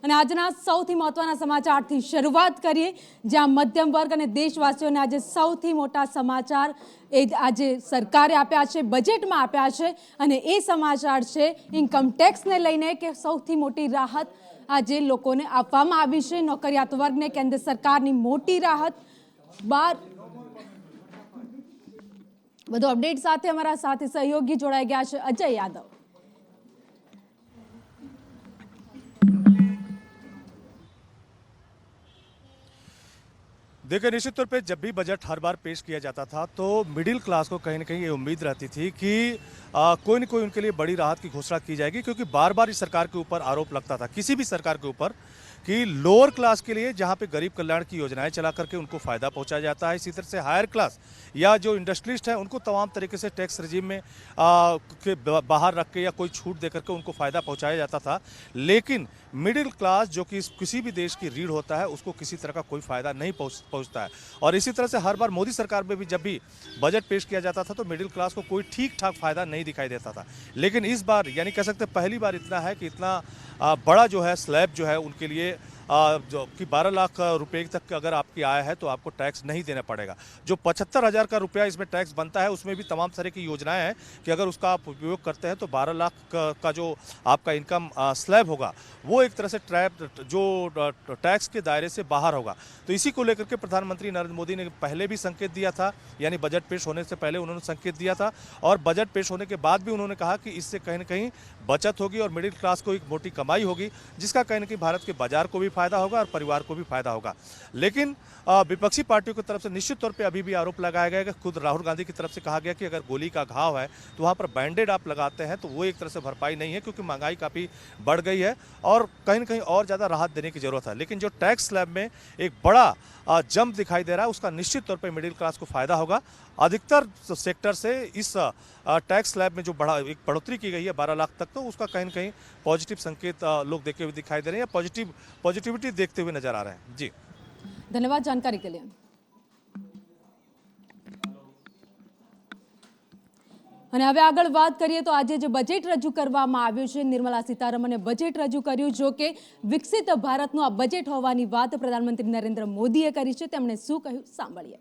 અને આજના સૌથી મહત્વના સમાચારથી શરૂઆત કરીએ, જ્યાં મધ્યમ વર્ગ અને દેશવાસીઓને આજે સૌથી મોટા સમાચાર એ આજે સરકારે આપ્યા છે, બજેટમાં આપ્યા છે. અને એ સમાચાર છે ઇન્કમ ટેક્સને લઈને કે સૌથી મોટી રાહત આજે લોકોને આપવામાં આવી છે. નોકરિયાત વર્ગને કેન્દ્ર સરકારની મોટી રાહત. વધુ અપડેટ સાથે અમારા સાથે સહયોગી જોડાઈ ગયા છે, અજય યાદવ. देखिए, निश्चित तौर पे जब भी बजट हर बार पेश किया जाता था तो मिडिल क्लास को कहीं ना कहीं ये उम्मीद रहती थी कि कोई न कोई उनके लिए बड़ी राहत की घोषणा की जाएगी, क्योंकि बार बार इस सरकार के ऊपर आरोप लगता था, किसी भी सरकार के ऊपर, कि लोअर क्लास के लिए जहां पे गरीब कल्याण की योजनाएं चला करके उनको फायदा पहुंचाया जाता है, इसी तरह से हायर क्लास या जो इंडस्ट्रियलिस्ट हैं उनको तमाम तरीके से टैक्स रजीम में के बाहर रख के या कोई छूट दे करके उनको फायदा पहुंचाया जाता था. लेकिन मिडिल क्लास जो कि किसी भी देश की रीढ़ होता है उसको किसी तरह का कोई फायदा नहीं पहुंचता है. और इसी तरह से हर बार मोदी सरकार में भी जब भी बजट पेश किया जाता था तो मिडिल क्लास को कोई ठीक ठाक फायदा नहीं दिखाई देता था. लेकिन इस बार यानी कह सकते पहली बार इतना है कि इतना बड़ा जो है स्लैब जो है उनके लिए जो कि 12 लाख रुपए तक अगर आपकी आय है तो आपको टैक्स नहीं देना पड़ेगा. जो 75,000 का रुपया इसमें टैक्स बनता है उसमें भी तमाम तरह की योजनाएं हैं कि अगर उसका आप उपयोग करते हैं तो 12 लाख का जो आपका इनकम स्लैब होगा वो एक तरह से जो टैक्स के दायरे से बाहर होगा. तो इसी को लेकर के प्रधानमंत्री नरेंद्र मोदी ने पहले भी संकेत दिया था, यानी बजट पेश होने से पहले उन्होंने संकेत दिया था और बजट पेश होने के बाद भी उन्होंने कहा कि इससे कहीं ना कहीं बचत होगी और मिडिल क्लास को एक मोटी कमाई होगी, जिसका कहीं ना कहीं भारत के बाजार को भी फायदा होगा और परिवार को भी फायदा होगा. लेकिन विपक्षी पार्टियों की तरफ से निश्चित तौर पे अभी भी आरोप लगाया गया कि खुद राहुल गांधी की तरफ से कहा गया कि अगर गोली का घाव है तो वहां पर बैंडेड आप लगाते हैं तो वो एक तरह से भरपाई नहीं है, क्योंकि महंगाई काफ़ी बढ़ गई है और कहीं ना कहीं और ज़्यादा राहत देने की जरूरत है. लेकिन जो टैक्स स्लैब में एक बड़ा जंप दिखाई दे रहा है उसका निश्चित तौर पर मिडिल क्लास को फायदा होगा. अधिकतर सेक्टर से इस टैक्स स्लैब में जो एक बढ़ोतरी की गई है 12 लाख तक, तो उसका कहीं ना कहीं पॉजिटिव संकेत लोग देते हुए दिखाई दे रहे हैं, पॉजिटिविटी देखते हुए नजर आ रहे हैं. जी धन्यवाद जानकारी के लिए. અને હવે આગળ વાત કરીએ તો આજે જે બજેટ રજૂ કરવામાં આવ્યું છે, નિર્મલા સીતારમણે બજેટ રજૂ કર્યું. જો કે વિકસિત ભારતનું આ બજેટ હોવાની વાત પ્રધાનમંત્રી નરેન્દ્ર મોદીએ કરી છે. તેમણે શું કહ્યું સાંભળીએ.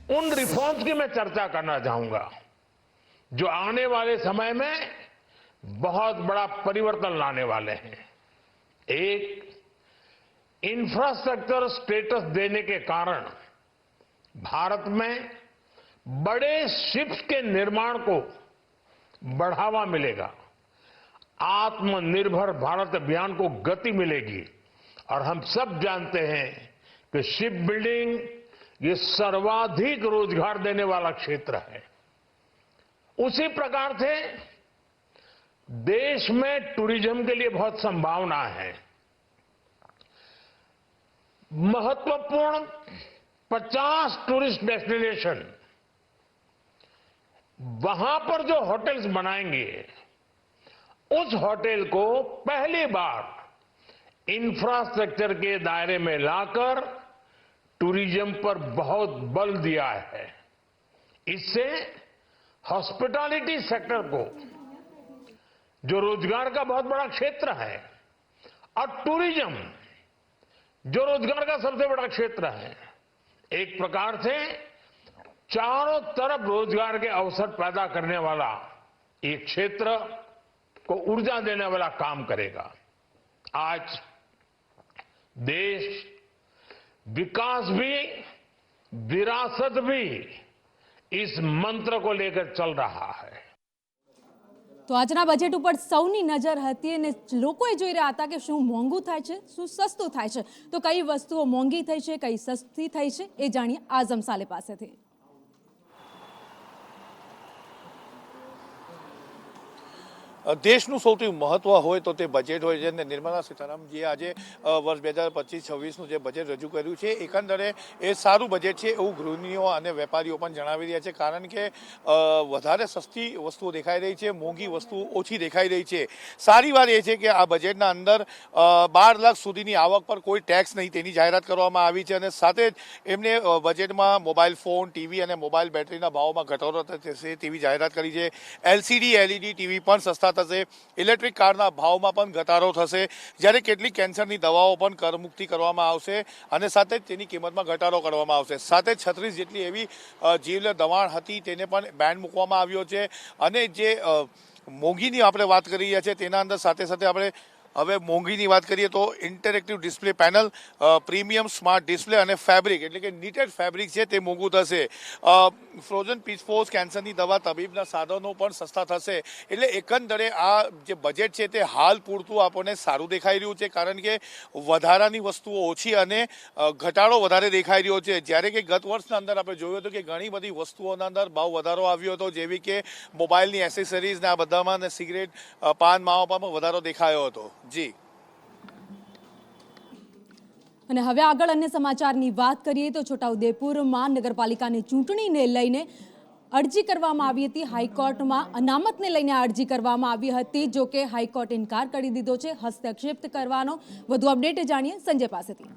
उन रिफॉर्म्स की मैं चर्चा करना चाहूंगा जो आने वाले समय में बहुत बड़ा परिवर्तन लाने वाले हैं. एक, इंफ्रास्ट्रक्चर स्टेटस देने के कारण भारत में बड़े शिप्स के निर्माण को बढ़ावा मिलेगा, आत्मनिर्भर भारत अभियान को गति मिलेगी. और हम सब जानते हैं कि शिप बिल्डिंग ये सर्वाधिक रोजगार देने वाला क्षेत्र है. उसी प्रकार से देश में टूरिज्म के लिए बहुत संभावना है. महत्वपूर्ण 50 टूरिस्ट डेस्टिनेशन, वहां पर जो होटल्स बनाएंगे उस होटल को पहली बार इंफ्रास्ट्रक्चर के दायरे में लाकर टूरिज्म पर बहुत बल दिया है. इससे हॉस्पिटैलिटी सेक्टर को, जो रोजगार का बहुत बड़ा क्षेत्र है, और टूरिज्म जो रोजगार का सबसे बड़ा क्षेत्र है, एक प्रकार से चारों तरफ रोजगार के अवसर पैदा करने वाला एक क्षेत्र को ऊर्जा देने वाला काम करेगा. आज देश विकास भी विरासत भी इस मंत्र को लेकर चल रहा है. તો આજના બજેટ ઉપર સૌની નજર હતી અને લોકોએ જોઈ રહ્યા હતા કે શું મોંઘું થાય છે, શું સસ્તું થાય છે. તો કઈ વસ્તુઓ મોંઘી થઈ છે, કઈ સસ્તી થઈ છે, એ જાણીએ આઝમ સાલે પાસેથી. દેશનું સૌથી મહત્વ હોય તો તે બજેટ હોય છે અને નિર્મલા સીતારામનજીએ આજે વર્ષ 2025-26નું જે બજેટ રજૂ કર્યું છે એકંદરે એ સારું બજેટ છે એવું ગૃહિણીઓ અને વેપારીઓ પણ જણાવી રહ્યા છે, કારણ કે વધારે સસ્તી વસ્તુઓ દેખાઈ રહી છે, મોંઘી વસ્તુઓ ઓછી દેખાઈ રહી છે. સારી વાત એ છે કે આ બજેટના અંદર 12 લાખ સુધીની આવક પર કોઈ ટેક્સ નહીં તેની જાહેરાત કરવામાં આવી છે અને સાથે જ એમને બજેટમાં મોબાઈલ ફોન, ટીવી અને મોબાઈલ બેટરીના ભાવમાં ઘટાડો થશે તેવી જાહેરાત કરી છે. LCD LED ટીવી પણ સસ્તા થશે, ઇલેક્ટ્રિક કારના ભાવમાં પણ ઘટાડો થશે, જ્યારે કેટલીક કેન્સરની દવાઓ પણ કરમુક્તિ કરવામાં આવશે અને સાથે જ તેની કિંમતમાં ઘટાડો કરવામાં આવશે. સાથે 36 જેટલી એવી જીવલેણ દવાણ હતી તેને પણ બેન મૂકવામાં આવ્યો છે અને જે મોંઘીની આપણે વાત કરી રહ્યા છીએ તેના અંદર સાથે સાથે આપણે હવે મોંઘીની વાત કરીએ તો interactive display panel, premium smart display અને ફેબ્રિક એટલે કે નીટેડ ફેબ્રિક છે તે મોંઘું થશે. ફ્રોઝન પીસફોસ, કેન્સરની દવા, તબીબના સાધનો પણ સસ્તા થશે. એટલે એકંદરે આ જે બજેટ છે તે હાલ પૂરતું આપણને સારું દેખાઈ રહ્યું છે, કારણ કે વધારાની વસ્તુઓ ઓછી અને ઘટાડો વધારે દેખાઈ રહ્યો છે. જ્યારે કે ગત વર્ષના અંદર આપણે જોયું હતું કે ઘણી બધી વસ્તુઓના અંદર ભાવ વધારો આવ્યો હતો, જેવી કે મોબાઈલની એસેસરીઝ ને આ બધામાં અને સિગરેટ, પાન માવામાં પણ વધારો દેખાયો હતો. જી. અને હવે આગળ અન્ય સમાચારની વાત કરીએ તો છોટાઉદેપુરમાં નગરપાલિકાની ચૂંટણીને લઈને અરજી કરવામાં આવી હતી હાઈકોર્ટમાં. અનામતને લઈને અરજી કરવામાં આવી હતી, જો કે હાઈકોર્ટ ઇનકાર કરી દીધો છે હસ્તક્ષેપ કરવાનો. વધુ અપડેટ જાણીએ સંજય પાસેથી.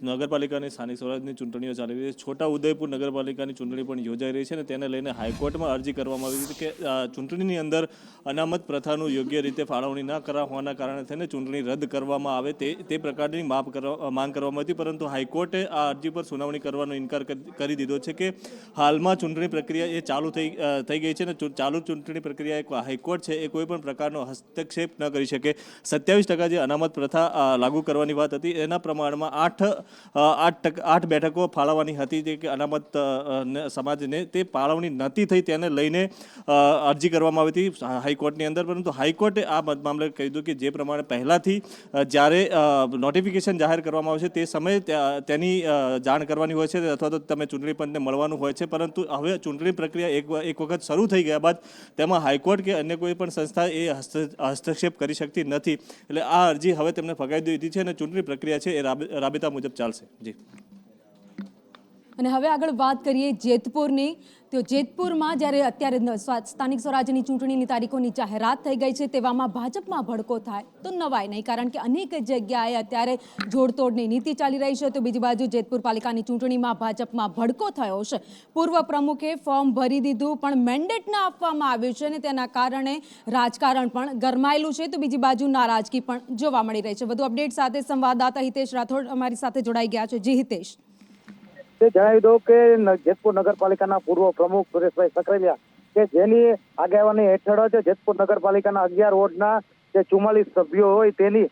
નગરપાલિકાની સ્થાનિક સ્વરાજની ચૂંટણીઓ ચાલી રહી છે. છોટાઉદેપુર નગરપાલિકાની ચૂંટણી પણ યોજાઈ રહી છે અને તેને લઈને હાઈકોર્ટમાં અરજી કરવામાં આવી હતી કે ચૂંટણીની અંદર અનામત પ્રથાનું યોગ્ય રીતે ફાળવણી ન કરવા હોવાના કારણે થઈને ચૂંટણી રદ કરવામાં આવે તે પ્રકારની માંગ કરવામાં હતી, પરંતુ હાઈકોર્ટે આ અરજી પર સુનાવણી કરવાનો ઇનકાર કરી દીધો છે કે હાલમાં ચૂંટણી પ્રક્રિયા એ ચાલુ થઈ ગઈ છે અને ચાલુ ચૂંટણી પ્રક્રિયા હાઈકોર્ટ છે એ કોઈ પણ પ્રકારનો હસ્તક્ષેપ ન કરી શકે. 27% જે અનામત પ્રથા લાગુ કરવાની વાત હતી એના પ્રમાણમાં 8 બેઠકો ફાળવવાની હતી જે કે અનામત સમાજને તે ફાળવણી નથી થઈ, તેને લઈને અરજી કરવામાં આવી હતી હાઈકોર્ટની અંદર. પરંતુ હાઈકોર્ટે આ મામલે કહી દીધું કે જે પ્રમાણે પહેલાંથી જ્યારે નોટિફિકેશન જાહેર કરવામાં આવે છે તે સમયે તેની જાણ કરવાની હોય છે અથવા તો તમે ચૂંટણી પંચને મળવાનું હોય છે, પરંતુ હવે ચૂંટણી પ્રક્રિયા એક વખત શરૂ થઈ ગયા બાદ તેમાં હાઈકોર્ટ કે અન્ય કોઈ પણ સંસ્થા એ હસ્તક્ષેપ કરી શકતી નથી. એટલે આ અરજી હવે તેમને ફગાવી દીધી છે અને ચૂંટણી પ્રક્રિયા છે એ રાબેતા મુજબ ચાલશે. જી. અને હવે આગળ વાત કરીએ જેતપુરની. તો જેતપુરમાં જ્યારે અત્યારે સ્થાનિક સ્વરાજ્યની ચૂંટણીની તારીખોની જાહેરાત થઈ ગઈ છે, તેવામાં ભાજપમાં ભડકો થાય તો નવાય નહીં, કારણ કે અનેક જગ્યાએ અત્યારે જોડતોડની નીતિ ચાલી રહી છે. તો બીજી બાજુ જેતપુર પાલિકાની ચૂંટણીમાં ભાજપમાં ભડકો થયો છે. પૂર્વ પ્રમુખે ફોર્મ ભરી દીધું પણ મેન્ડેટ ન આપવામાં આવ્યું છે અને તેના કારણે રાજકારણ પણ ગરમાયેલું છે. તો બીજી બાજુ નારાજગી પણ જોવા મળી રહી છે. વધુ અપડેટ સાથે સંવાદદાતા હિતેશ રાઠોડ અમારી સાથે જોડાઈ ગયા છે. જી હિતેશ. જણાવી દઉં કે જેતપુર નગરપાલિકાના પૂર્વ પ્રમુખ સુરેશભાઈ સકરેલિયા કે જેની આગેવાની હેઠળ જ જેતપુર નગરપાલિકાના 11 વોર્ડના જે 44 સભ્યો હોય તેની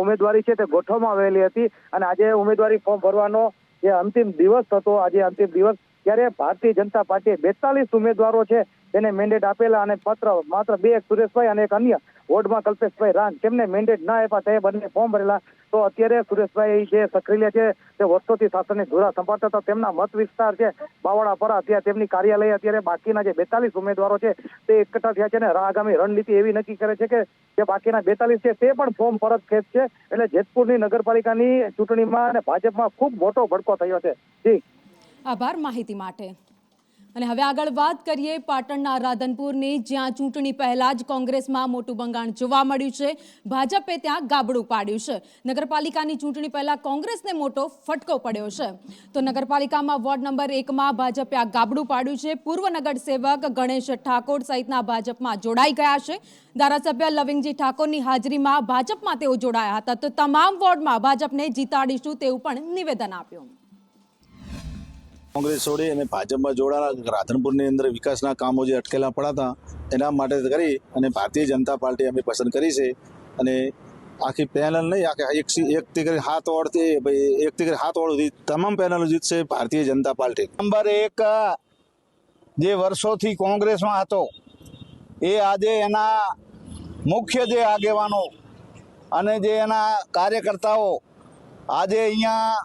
ઉમેદવારી છે તે ગોઠવવામાં આવેલી હતી અને આજે ઉમેદવારી ફોર્મ ભરવાનો જે અંતિમ દિવસ હતો, આજે અંતિમ દિવસ, ત્યારે ભારતીય જનતા પાર્ટીએ 42 ઉમેદવારો છે તેને મેન્ડેટ આપેલા અને પત્ર માત્ર 2 સુરેશભાઈ અને એક અન્ય વોર્ડમાં કલ્પેશભાઈ રાણ તેમને મેન્ડેટ ના આપ્યા, તે બંને ફોર્મ ભરેલા. તો અત્યારે સુરેશભાઈ જે સક્રિય છે તે વર્ષોથી શાસનની ધુરા સંભાળતા હતા, તેમના મત વિસ્તાર છે બાવળાપરા, ત્યાં તેમની કાર્યાલય અત્યારે બાકીના જે 42 ઉમેદવારો છે તે એકઠા થયા છે અને આગામી રણનીતિ એવી નક્કી કરે છે કે જે બાકીના 42 છે તે પણ ફોર્મ પરત ખેંચશે. એટલે જેતપુરની નગરપાલિકાની ચૂંટણીમાં અને ભાજપમાં ખૂબ મોટો ભડકો થયો છે. જી, આભાર માહિતી માટે. અને હવે આગળ વાત કરીએ પાટણના રાધનપુરની, જ્યાં ચૂંટણી પહેલા જ કોંગ્રેસમાં મોટું ભંગાણ જોવા મળ્યું છે. ભાજપે ત્યાં ગાબડું પાડ્યું છે. નગરપાલિકાની ચૂંટણી પહેલા કોંગ્રેસને મોટો ફટકો પડ્યો છે. તો નગરપાલિકામાં વોર્ડ નંબર 1માં ભાજપે આ ગાબડું પાડ્યું છે. પૂર્વ નગરસેવક ગણેશ ઠાકોર સહિતના ભાજપમાં જોડાઈ ગયા છે. ધારાસભ્ય લવિંગજી ઠાકોરની હાજરીમાં ભાજપમાં તેઓ જોડાયા હતા. તો તમામ વોર્ડમાં ભાજપને જીતાડીશું તેવું પણ નિવેદન આપ્યું. કોંગ્રેસ છોડી અને ભાજપમાં જોડાણા રાધનપુરની અંદર વિકાસના કામો જે અટકેલા પડ્યા હતા એના માટે કરી અને ભારતીય જનતા પાર્ટી અમે પસંદ કરી છે. અને આખી પેનલ નહીં, આખી એકથી કરી 7 વોર્ડથી એકથી કરી 7 વોર્ડ તમામ પેનલો જીતશે ભારતીય જનતા પાર્ટી. નંબર 1 જે વર્ષોથી કોંગ્રેસમાં હતો એ આજે એના મુખ્ય જે આગેવાનો અને જે એના કાર્યકર્તાઓ આજે અહીંયા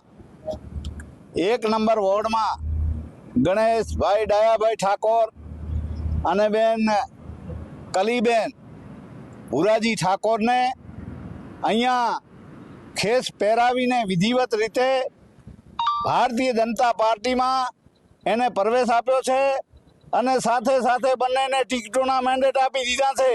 1 નંબર વોર્ડમાં ગણેશભાઈ ડાયાભાઈ ઠાકોર અને બેન કલીબેન ભુરાજી ઠાકોરને અહીંયા ખેસ પહેરાવીને વિધિવત રીતે ભારતીય જનતા પાર્ટીમાં એને પ્રવેશ આપ્યો છે અને સાથે સાથે બંનેને ટિકિટોના મેન્ડેટ આપી દીધા છે.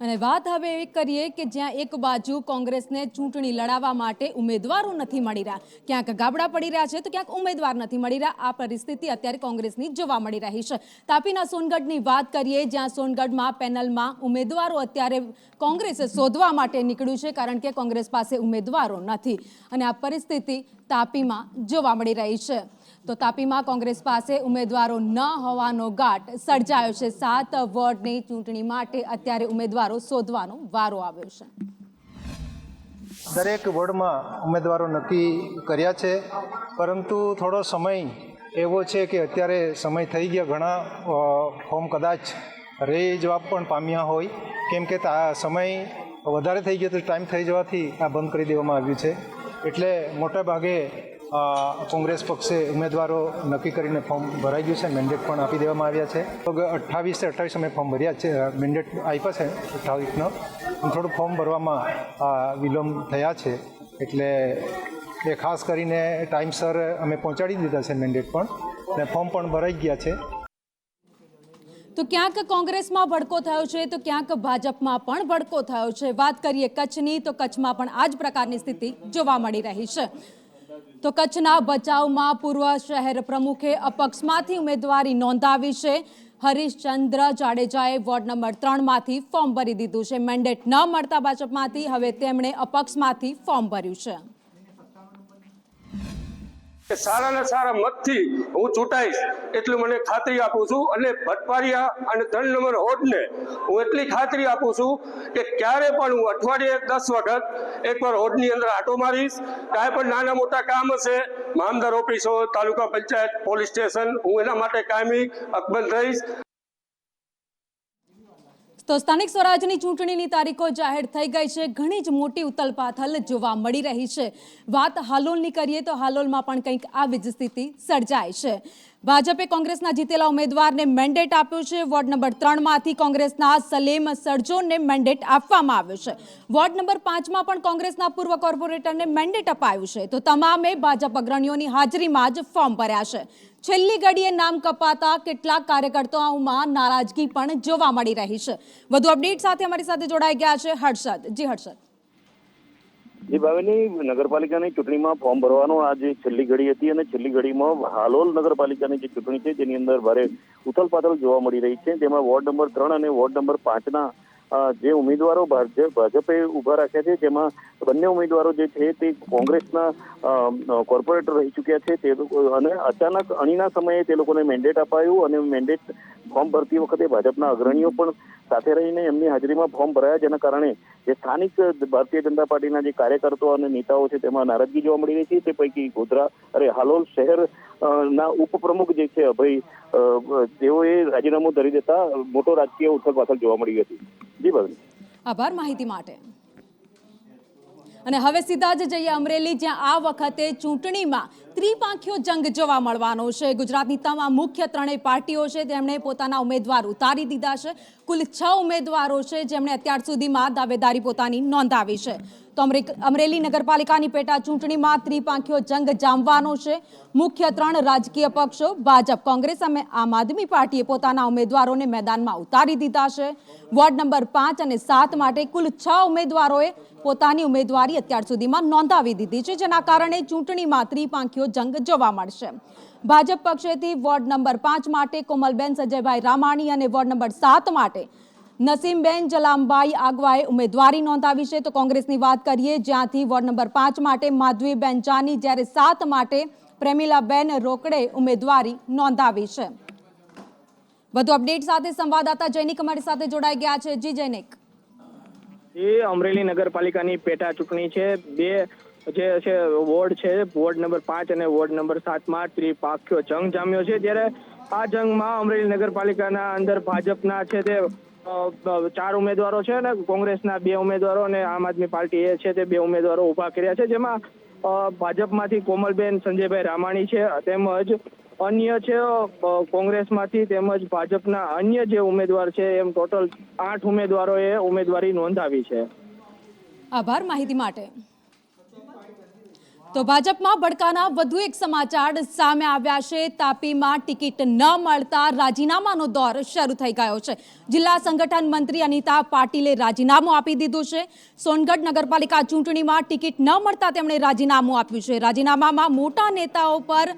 અને વાત હવે એવી કરીએ કે જ્યાં એક બાજુ કોંગ્રેસને ચૂંટણી લડાવવા માટે ઉમેદવારો નથી મળી રહ્યા, ક્યાંક ગાબડા પડી રહ્યા છે તો ક્યાંક ઉમેદવાર નથી મળી રહ્યા. આ પરિસ્થિતિ અત્યારે કોંગ્રેસની જોવા મળી રહી છે. તાપીના સોનગઢની વાત કરીએ, જ્યાં સોનગઢમાં પેનલમાં ઉમેદવારો અત્યારે કોંગ્રેસે શોધવા માટે નીકળ્યું છે, કારણ કે કોંગ્રેસ પાસે ઉમેદવારો નથી અને આ પરિસ્થિતિ તાપીમાં જોવા મળી રહી છે. તો તાપીમાં કોંગ્રેસ પાસે ઉમેદવારો ન હોવાનો ઘાટ સર્જાયો છે. 7 વોર્ડની ચૂંટણી માટે અત્યારે ઉમેદવારો શોધવાનો વારો આવ્યો છે. દરેક વોર્ડમાં ઉમેદવારો નક્કી કર્યા છે, પરંતુ થોડો સમય એવો છે કે અત્યારે સમય થઈ ગયા, ઘણા ફોર્મ કદાચ રહી જવા પણ પામ્યા હોય, કેમ કે સમય વધારે થઈ ગયો તો ટાઈમ થઈ જવાથી આ બંધ કરી દેવામાં આવ્યું છે. એટલે મોટાભાગે કોંગ્રેસ પક્ષે ઉમેદવારો નક્કી કરીને ફોર્મ ભરાઈ ગયું છે, મેન્ડેટ પણ આપી દેવામાં આવ્યા છે. 28 અમે ફોર્મ ભર્યા છે, મેન્ડેટ આપ્યા છે 28નો. થોડું ફોર્મ ભરવામાં વિલંબ થયા છે, એટલે એ ખાસ કરીને ટાઈમસર અમે પહોંચાડી દીધા છે મેન્ડેટ પણ, અને ફોર્મ પણ ભરાઈ ગયા છે. તો ક્યાંક કોંગ્રેસમાં ભડકો થયો છે તો ક્યાંક ભાજપમાં પણ ભડકો થયો છે. વાત કરીએ કચ્છની, તો કચ્છમાં પણ આ જ પ્રકારની સ્થિતિ જોવા મળી રહી છે. તો કચ્છના ભચાઉમાં પૂર્વ શહેર પ્રમુખે અપક્ષમાંથી ઉમેદવારી નોંધાવી છે. હરીશચંદ્ર જાડેજાએ વોર્ડ નંબર 3માંથી ફોર્મ ભરી દીધું છે. મેન્ડેટ ન મળતા ભાજપમાંથી હવે તેમણે અપક્ષમાંથી ફોર્મ ભર્યું છે. સારાના સારા મતથી હું ચૂંટાઈશ એટલું મને ખાતરી આપું છું. અને ભટપારિયા અને 3 નંબર વોર્ડને હું એટલી ખાતરી આપું છું કે ક્યારે પણ હું અઠવાડિયે 10 વખત એકવાર વોર્ડની અંદર આંટો મારીશ. કાંઈ પણ નાના મોટા કામ હશે, મામદાર ઓફિસ હોય, તાલુકા પંચાયત, પોલીસ સ્ટેશન, હું એના માટે કાયમી અકબંધ રહીશ. તો સ્થાનિક સ્વરાજની ચૂંટણીની તારીખો જાહેર થઈ ગઈ છે. ઘણી જ મોટી ઉથલપાથલ જોવા મળી રહી છે. વાત હાલોલની કરીએ તો હાલોલમાં પણ કંઈક આવી જ સ્થિતિ સર્જાય છે. ભાજપે કોંગ્રેસના જીતેલા ઉમેદવારને મેન્ડેટ આપ્યું છે. વોર્ડ નંબર 3માંથી કોંગ્રેસના સલેમ સરજોને મેન્ડેટ આપવામાં આવ્યું છે. વોર્ડ નંબર 5માં પણ કોંગ્રેસના પૂર્વ કોર્પોરેટરને મેન્ડેટ અપાયું છે. તો તમામે ભાજપ અગ્રણીઓની હાજરીમાં જ ફોર્મ ભર્યા છે. છેલ્લી ઘડીએ નામ કપાતા કેટલાક કાર્યકર્તાઓમાં નારાજગી પણ જોવા મળી રહી છે. વધુ અપડેટ સાથે અમારી સાથે જોડાઈ ગયા છે હર્ષદ. જી હર્ષદ. જી ભાવિની, નગરપાલિકાની ચૂંટણીમાં ફોર્મ ભરવાનો આજે છેલ્લી ઘડી હતી અને છેલ્લી ઘડીમાં હાલોલ નગરપાલિકાની જે ચૂંટણી છે જેની અંદર ભારે ઉથલપાથલ જોવા મળી રહી છે. જેમાં વોર્ડ નંબર 3 અને વોર્ડ નંબર 5ના જે ઉમેદવારો ભાજપે ઉભા રાખ્યા છે, જેમાં બંને ઉમેદવારો જે છે તે કોંગ્રેસના કોર્પોરેટર રહી ચૂક્યા છે. તે અને અચાનક અણીના સમયે તે લોકોને મેન્ડેટ અપાયું અને મેન્ડેટ ફોર્મ ભરતી વખતે ભાજપના અગ્રણીઓ પણ સાથે રહીને એમની હાજરીમાં ફોર્મ ભરાયા, જેના કારણે જે સ્થાનિક ભારતીય જનતા પાર્ટીના જે કાર્યકર્તાઓ અને નેતાઓ છે તેમાં નારાજગી જોવા મળી રહી છે. તે પૈકી હાલોલ શહેર ના ઉપપ્રમુખ જે છે અભય, તેઓએ રાજીનામું ધરી દેતા મોટો રાજકીય ઉથલપાથલ જોવા મળી હતી. જી ભાવિની, આભાર માહિતી માટે. અને હવે સીધા જ જઈએ અમરેલી, જ્યાં આ વખતે ચૂંટણીમાં ત્રિપાંખીયો જંગ જોવા મળવાનો છે. ગુજરાતની તમામ મુખ્ય 3 પાર્ટીઓ છે તેમણે પોતાના ઉમેદવાર ઉતારી દીધા છે. કુલ 6 ઉમેદવારો છે જેમણે અત્યાર સુધીમાં દાવેદારી પોતાની નોંધાવી છે. તો અમરેલી નગરપાલિકાની પેટા ચૂંટણીમાં ત્રિપાંખીયો જંગ જામવાનો છે. મુખ્ય 3 રાજકીય પક્ષો ભાજપ, કોંગ્રેસ અને આમ આદમી પાર્ટીએ પોતાના ઉમેદવારોને મેદાનમાં ઉતારી દીધા છે. વોર્ડ નંબર 5 અને 7 માટે કુલ 6 ઉમેદવારોએ પોતાની ઉમેદવારી અત્યાર સુધીમાં નોંધાવી દીધી છે, જેના કારણે ચૂંટણીમાં ત્રિપાંખીયો જંગ જોવા મળશે. ભાજપ પક્ષેથી વોર્ડ નંબર 5 માટે કોમલબેન સજયભાઈ રામાણી અને વોર્ડ નંબર 7 માટે નસીમબેન જલામભાઈ આગવાએ ઉમેદવારી નોંધાવી છે. તો કોંગ્રેસની વાત કરીએ, જ્યાંથી વોર્ડ નંબર 5 માટે માધવીબેન જાની, જ્યારે 7 માટે પ્રેમિલાબેન રોકડે ઉમેદવારી નોંધાવી છે. વધુ અપડેટ સાથે સંવાદદાતા જૈનિક અમારી સાથે જોડાઈ ગયા છે. જી જૈનિક. એ અમરેલી નગરપાલિકાની પેટા ચૂંટણી છે. 2 જે છે વોર્ડ છે, વોર્ડ નંબર 5 અને વોર્ડ નંબર 7માં ત્રિપાંખીયો જંગ જામ્યો છે. જ્યારે આ જંગમાં અમરેલી નગરપાલિકાના અંદર ભાજપના છે તે 4 ઉમેદવારો છે અને કોંગ્રેસના 2 ઉમેદવારો અને આમ આદમી પાર્ટી એ છે તે 2 ઉમેદવારો ઉભા કર્યા છે. જેમાં ભાજપમાંથી કોમલબેન સંજયભાઈ રામાણી છે, તેમજ અન્ય છે કોંગ્રેસમાંથી તેમજ ભાજપના અન્ય જે ઉમેદવાર છે એમ ટોટલ 8 ઉમેદવારોએ ઉમેદવારી નોંધાવી છે. આભાર માહિતી માટે. તો ભાજપમાં ભડકાના વધુ એક સમાચાર સામે આવ્યા છે. તાપીમાં ટિકિટ ન મળતા રાજીનામાનો દોર શરૂ થઈ ગયો છે. જિલ્લા સંગઠન મંત્રી અનિતા પાટીલે રાજીનામું આપી દીધું છે. સોનગઢ નગરપાલિકા ચૂંટણીમાં ટિકિટ ન મળતા તેમણે રાજીનામું આપ્યું છે. રાજીનામામાં મોટા નેતાઓ પર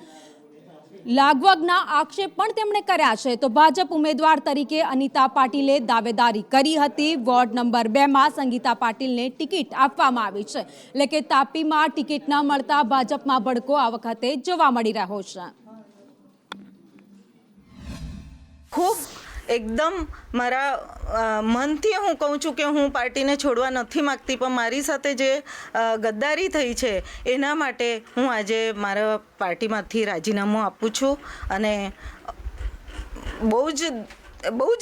લાગવગના આક્ષેપ પણ તેમણે કર્યા છે. તો ભાજપ ઉમેદવાર તરીકે અનિતા પાટીલે દાવેદારી કરી હતી. વોર્ડ નંબર 2માં સંગીતા પાટીલને ટિકિટ આપવામાં આવી છે. એટલે કે તાપીમાં ટિકિટ ન મળતા ભાજપમાં ભડકો આ વખતે જોવા મળી રહ્યો છે. ખૂબ એકદમ મારા મનથી હું કહું છું કે હું પાર્ટીને છોડવા નથી માગતી, પણ મારી સાથે જે ગદ્દારી થઈ છે એના માટે હું આજે મારા પાર્ટીમાંથી રાજીનામું આપું છું. અને બહુ જ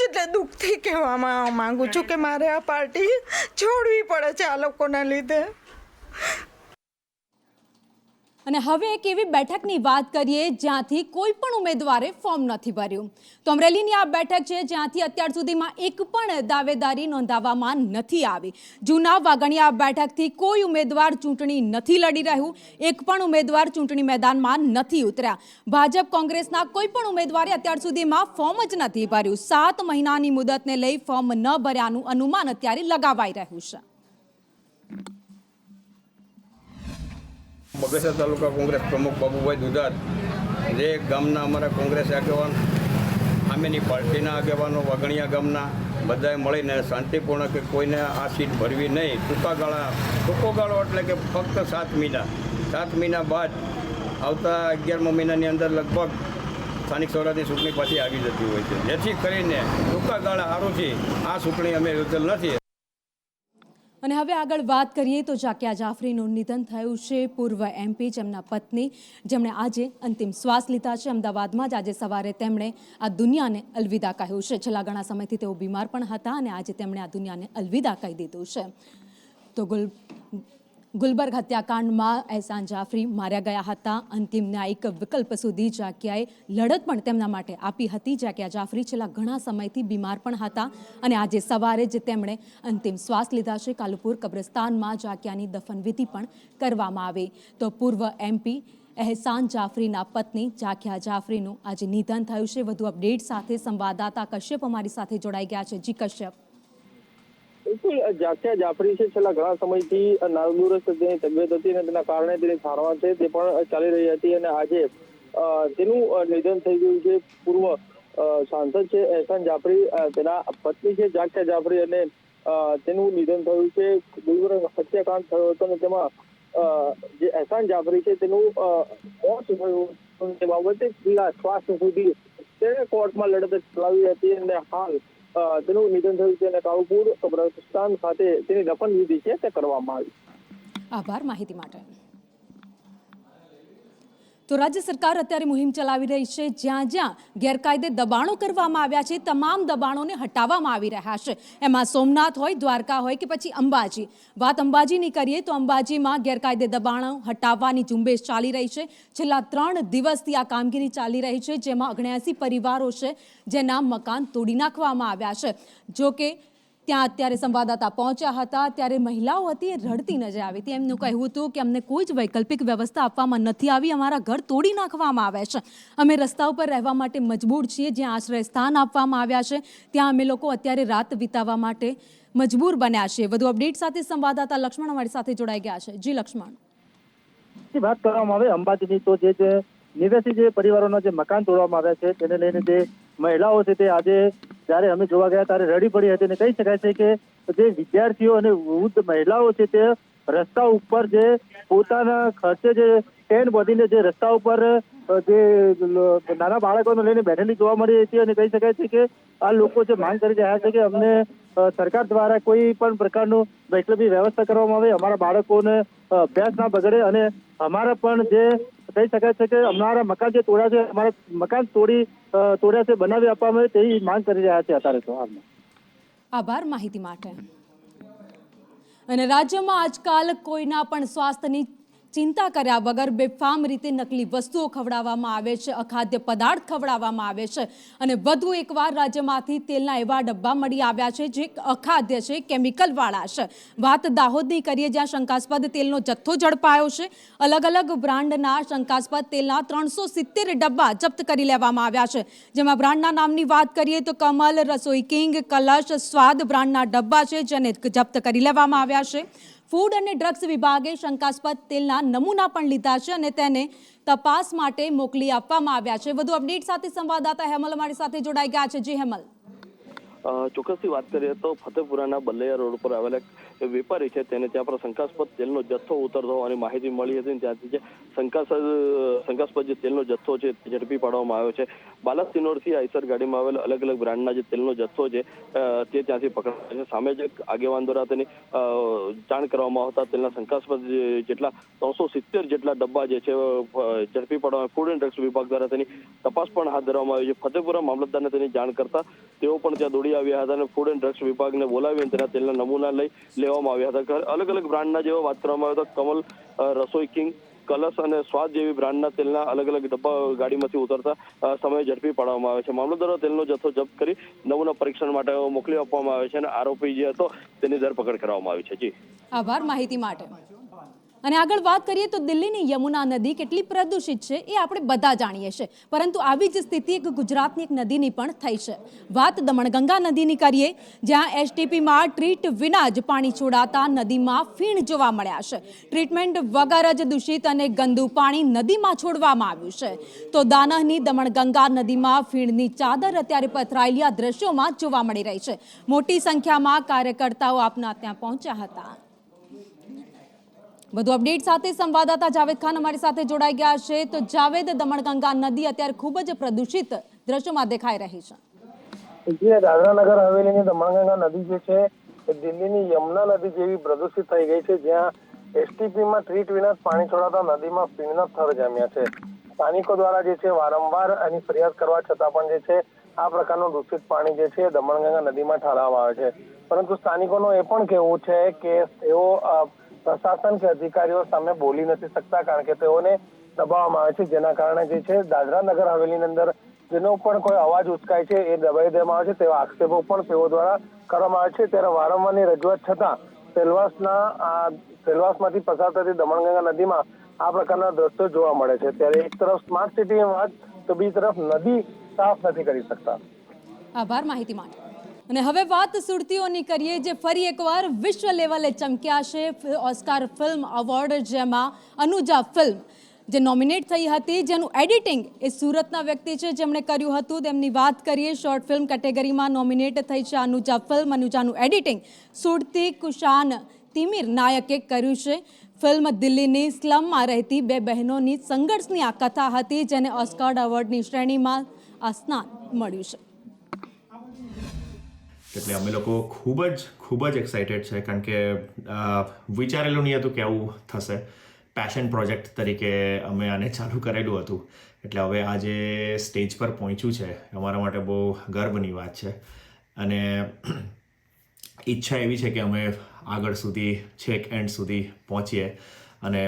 એટલે દુઃખથી કહેવામાં માંગુ છું કે મારે આ પાર્ટી છોડવી પડે છે આ લોકોના લીધે. અને હવે એક એવી બેઠકની વાત કરીએ જ્યાંથી કોઈ પણ ઉમેદવારે ફોર્મ નથી ભર્યું. તો અમરેલીની આ બેઠક છે જ્યાંથી અત્યાર સુધીમાં એક પણ દાવેદારી નોંધાવવામાં નથી આવી. જૂના વાગણિયા બેઠકથી કોઈ ઉમેદવાર ચૂંટણી નથી લડી રહ્યું. એક પણ ઉમેદવાર ચૂંટણી મેદાનમાં નથી ઉતર્યા. ભાજપ કોંગ્રેસના કોઈ પણ ઉમેદવારે અત્યાર સુધીમાં ફોર્મ જ નથી ભર્યું. 7 મહિનાની મુદતને લઈ ફોર્મ ન ભર્યાનું અનુમાન અત્યારે લગાવાઈ રહ્યું છે. બગસરા તાલુકા કોંગ્રેસ પ્રમુખ બાબુભાઈ દુધાત, જે ગામના અમારા કોંગ્રેસ આગેવાન, સામેની પાર્ટીના આગેવાનો, વાગણિયા ગામના બધાએ મળીને શાંતિપૂર્ણ કે કોઈને આ સીટ ભરવી નહીં. ટૂંકો ગાળો એટલે કે ફક્ત 7 મહિના. 7 મહિના બાદ આવતા 11મા મહિનાની અંદર લગભગ સ્થાનિક સ્વરાજની ચૂંટણી પાછી આવી જતી હોય છે. જેથી કરીને ટૂંકા ગાળા સારુંથી આ ચૂંટણી અમે યોજેલ નથી. અને હવે આગળ વાત કરીએ તો જાકિયા જાફરીનું નિધન થયું છે. પૂર્વ MP જેમના પત્ની, જેમણે આજે અંતિમ શ્વાસ લીધા છે. અમદાવાદમાં જ આજે સવારે તેમણે આ દુનિયાને અલવિદા કહ્યું છે. છેલ્લા ઘણા સમયથી તેઓ બીમાર પણ હતા અને આજે તેમણે આ દુનિયાને અલવિદા કહી દીધું છે. તો ગુલબર્ગ હત્યાકાંડમાં એહસાન જાફરી માર્યા ગયા હતા. અંતિમ ન્યાયિક વિકલ્પ સુધી જાકિયાએ લડત પણ તેમના માટે આપી હતી. જાકિયા જાફરી છેલ્લા ઘણા સમયથી બીમાર પણ હતા અને આજે સવારે જ તેમણે અંતિમ શ્વાસ લીધા છે. કાલુપુર કબ્રસ્તાનમાં જાકિયાની દફનવિધિ પણ કરવામાં આવી. તો પૂર્વ MP એહસાન જાફરીના પત્ની જાકિયા જાફરીનું આજે નિધન થયું છે. વધુ અપડેટ સાથે સંવાદદાતા કશ્યપ અમારી સાથે જોડાઈ ગયા છે. જી કશ્યપ. બિલકુલ, જાકિયા જાફરી છે છેલ્લા ઘણા સમયથી નાદુરસ્ત તેની તબિયત હતી અને તેના કારણે તેની સારવાર છે તે પણ ચાલી રહી હતી અને આજે તેનું નિધન થઈ ગયું છે. પૂર્વ સાંસદ છે એહસાન જાફરી, તેના પત્ની છે જાકિયા જાફરી અને તેનું નિધન થયું છે. ગુલબર્ગ હત્યાકાંડ થયો હતો અને તેમાં જે એહસાન જાફરી છે તેનું મોત થયું તે બાબતે છેલ્લા શ્વાસ સુધી તેણે કોર્ટમાં લડત ચલાવી હતી અને હાલ તેનું નિધન થયું છે અને કાલુપુર કબ્રસ્તાન ખાતે તેની દફન વિધિ છે તે કરવામાં આવી. આભાર માહિતી માટે. તો રાજ્ય સરકાર અત્યારે મુહિમ ચલાવી રહી છે. જ્યાં જ્યાં ગેરકાયદે દબાણો કરવામાં આવ્યા છે તમામ દબાણોને હટાવવામાં આવી રહ્યા છે. એમાં સોમનાથ હોય, દ્વારકા હોય કે પછી અંબાજી. વાત અંબાજીની કરીએ તો અંબાજીમાં ગેરકાયદે દબાણો હટાવવાની ઝુંબેશ ચાલી રહી છે. છેલ્લા 3 દિવસથી આ કામગીરી ચાલી રહી છે, જેમાં 79 પરિવારો છે જેના મકાન તોડી નાખવામાં આવ્યા છે. જો કે ત્યાં અત્યારે સંવાદદાતા પહોંચ્યા હતા ત્યારે મહિલાઓ હતી એ રડતી નજર આવી હતી. એમનું કહેવું હતું કે અમને કોઈ જ વૈકલ્પિક વ્યવસ્થા આપવામાં નથી આવી. અમારા ઘર તોડી નાખવામાં આવે છે. અમે રસ્તા ઉપર રહેવા માટે મજબૂર છીએ. જ્યાં આશ્રય સ્થાન આપવામાં આવ્યા છે ત્યાં અમે લોકો અત્યારે રાત વિતાવવા માટે મજબૂર બન્યા છીએ. વધુ અપડેટ સાથે સંવાદદાતા લક્ષ્મણ અમારી સાથે જોડાઈ ગયા છે. જી લક્ષ્મણ. વાત કરવામાં આવે અંબાજીની તો જે નિવાસી જે પરિવારોના જે મકાન તોડવામાં આવ્યા છે તેને લઈને જે મહિલાઓ છે તે આજે જ્યારે અમે જોવા ગયા ત્યારે રડી પડી હતી અને કહી શકાય છે કે જે વિદ્યાર્થીઓ અને વૃદ્ધ મહિલાઓ છે તે રસ્તા ઉપર જે પોતાના ખર્ચે જે ટેન્ટ બાંધીને જે રસ્તા ઉપર જે નાના બાળકોને લઈને બેઠેલી જોવા મળી હતી અને કહી શકાય છે કે આ લોકો જે માંગ કરી રહ્યા છે કે અમને સરકાર દ્વારા કોઈ પણ પ્રકારનું વૈકલ્પિક વ્યવસ્થા કરવામાં આવે, અમારા બાળકોને અભ્યાસ ના બગડે અને અમારા પણ જે કહી શકાય છે કે અમારા મકાન જે તોડ્યા છે અમારા મકાન તોડ્યા છે બનાવી આપવામાં આવે તેવી માંગ કરી રહ્યા છે અત્યારે તો હાલમાં. આભાર માહિતી માટે. અને રાજ્યમાં આજકાલ કોઈના પણ સ્વાસ્થ્યની ચિંતા કર્યા વગર બેફામ રીતે નકલી વસ્તુઓ ખવડાવવામાં આવે છે, અખાદ્ય પદાર્થ ખવડાવવામાં આવે છે અને વધુ એકવાર રાજ્યમાંથી તેલના એવા ડબ્બા મળી આવ્યા છે જે અખાદ્ય છે, કેમિકલવાળા છે. વાત દાહોદની કરીએ, જ્યાં શંકાસ્પદ તેલનો જથ્થો ઝડપાયો છે. અલગ અલગ બ્રાન્ડના શંકાસ્પદ તેલના 370 ડબ્બા જપ્ત કરી લેવામાં આવ્યા છે, જેમાં બ્રાન્ડના નામની વાત કરીએ તો કમલ, રસોઈ કિંગ, કલશ, સ્વાદ બ્રાન્ડના ડબ્બા છે જેને જપ્ત કરી લેવામાં આવ્યા છે. ફૂડ અને ડ્રગ્સ વિભાગે શંકાસ્પદ તેલના નમૂના પણ લીધા છે અને તેને તપાસ માટે મોકલી આપવામાં આવ્યા છે. વધુ અપડેટ સાથે સંવાદદાતા હેમલ અમારી સાથે જોડાઈ ગયા છે. જી હેમલ. ચોક્કસથી વાત કરીએ તો ફતેપુરાના બલ્લૈયા રોડ પર આવેલા વેપારી છે તેને ત્યાં પર શંકાસ્પદ તેલનો જથ્થો ઉતરતો હોવાની માહિતી મળી હતી. ત્યાંથી જે શંકાસ્પદ જે તેલનો જથ્થો છે તે ઝડપી પાડવામાં આવ્યો છે. બાલાસિનોરથી આઈસર ગાડીમાં આવેલ અલગ અલગ બ્રાન્ડના જે તેલનો જથ્થો છે તે ત્યાંથી પકડાયો છે. સામે જ આગેવાન દ્વારા તેની જાણ કરવામાં આવતા તેલના શંકાસ્પદ જેટલા 370 જેટલા ડબ્બા જે છે ઝડપી પાડવામાં ફૂડ એન્ડ ડ્રગ્સ વિભાગ દ્વારા તેની તપાસ પણ હાથ ધરવામાં આવી છે. ફતેપુરા મામલતદારને તેની જાણ કરતા તેઓ પણ ત્યાં દોડી આવ્યા હતા અને ફૂડ એન્ડ ડ્રગ્સ વિભાગને બોલાવી તેના તેલના નમૂના લઈ લેવામાં આવ્યા હતા. અલગ અલગ બ્રાન્ડના જેવો વાત કરવામાં આવ્યો તો કમલ, રસોઈ કિંગ, કલશ અને સ્વાદ જેવી બ્રાન્ડના તેલના અલગ અલગ ડબ્બા ગાડીમાંથી ઉતરતા સમયે ઝડપી પાડવામાં આવે છે. મામલતદારો તેલનો જથ્થો જપ્ત કરી નમૂના પરીક્ષણ માટે મોકલી આપવામાં આવે છે અને આરોપી જે હતો તેની ધરપકડ કરવામાં આવી છે. જી આભાર માહિતી માટે. અને આગળ વાત કરીએ તો દિલ્હીની યમુના નદી કેટલી પ્રદૂષિત છે એ આપણે બધા જાણીએ છીએ, પરંતુ આવી જ સ્થિતિ એક ગુજરાતની એક નદીની પણ થઈ છે. વાત દમણગંગા નદીની કરીએ, જ્યાં એસટીપીમાં ટ્રીટ વિના જ પાણી છોડાતા નદીમાં ફીણ જોવા મળ્યા છે. ટ્રીટમેન્ટ વગર જ દૂષિત અને ગંદુ પાણી નદીમાં છોડવામાં આવ્યું છે. તો દાનહની દમણગંગા નદીમાં ફીણની ચાદર અત્યારે પથરાયેલી આ દ્રશ્યોમાં જોવા મળી રહી છે. મોટી સંખ્યામાં કાર્યકર્તાઓ આપના ત્યાં પહોંચ્યા હતા. વધુ અપડેટ સાથે સંવાદદાતા જાવેદ ખાન અમારી સાથે જોડાઈ ગયા છે. તો જાવેદ, દમણગંગા નદી અત્યારે ખૂબ જ પ્રદૂષિત દ્રશ્યોમાં દેખાઈ રહી છે. જે દાદરાનગર હવેલીની દમણગંગા નદી જે છે એ દિલ્હીની યમુના નદી જેવી પ્રદૂષિત થઈ ગઈ છે, જ્યાં એસટીપીમાં ટ્રીટ વિના પાણી છોડાતા નદીમાં ફીણના થર જામ્યા છે. સ્થાનિકો દ્વારા જે છે વારંવાર એની ફરિયાદ કરવા છતાં પણ જે છે આ પ્રકારનું દૂષિત પાણી જે છે દમણગંગા નદીમાં ઠાલવવામાં આવે છે. પરંતુ સ્થાનિકોનું એ પણ કહેવું છે કે તેઓ પ્રશાસન કે અધિકારીઓ સામે બોલી નથી શકતા, કારણ કે તેઓને દબાવવામાં આવે છે, જેના કારણે જે છે દાદરા નગર હવેલીની અંદર જેનો પણ કોઈ અવાજ ઉચકાય છે એ દબાઈ દેવામાં આવે છે તેવા આક્ષેપો પણ તેઓ દ્વારા કરવામાં આવે છે. ત્યારે વારંવારની રજૂઆત છતાં સેલવાસમાંથી પસાર થતી દમણગંગા નદીમાં આ પ્રકારના દ્રશ્યો જોવા મળે છે. ત્યારે એક તરફ સ્માર્ટ સિટીની વાત તો બીજી તરફ નદી સાફ નથી કરી શકતા. આભાર માહિતી માટે. અને હવે વાત સુરતીઓની કરીએ, જે ફરી એકવાર વિશ્વ લેવલે ચમક્યા છે ઓસ્કાર ફિલ્મ એવોર્ડ, જેમાં અનુજા ફિલ્મ જે નોમિનેટ થઈ હતી, જેનું એડિટિંગ એ સુરતના વ્યક્તિ છે જેમણે કર્યું હતું. તેમની વાત કરીએ, શોર્ટ ફિલ્મ કેટેગરીમાં નોમિનેટ થઈ છે અનુજા ફિલ્મ. અનુજાનું એડિટિંગ સુરતી કુશાન તિમિર નાયકે કર્યું છે. ફિલ્મ દિલ્હીની સ્લમમાં રહેતી બે બહેનોની સંઘર્ષની આ કથા હતી, જેને ઓસ્કાર એવોર્ડની શ્રેણીમાં આ સ્થાન મળ્યું છે. એટલે અમે લોકો ખૂબ જ એક્સાઇટેડ છે, કારણ કે વિચારેલું નહીં હતું કે આવું થશે. પેશન પ્રોજેક્ટ તરીકે અમે આને ચાલુ કરેલું હતું, એટલે હવે આજે સ્ટેજ પર પહોંચ્યું છે અમારા માટે બહુ ગર્વની વાત છે. અને ઈચ્છા એવી છે કે અમે આગળ સુધી છેક એન્ડ સુધી પહોંચીએ અને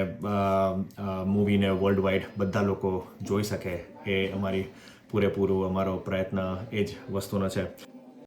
મૂવીને વર્લ્ડ વાઇડ બધા લોકો જોઈ શકે, એ અમારી પૂરેપૂરું અમારો પ્રયત્ન એ જ વસ્તુનો છે.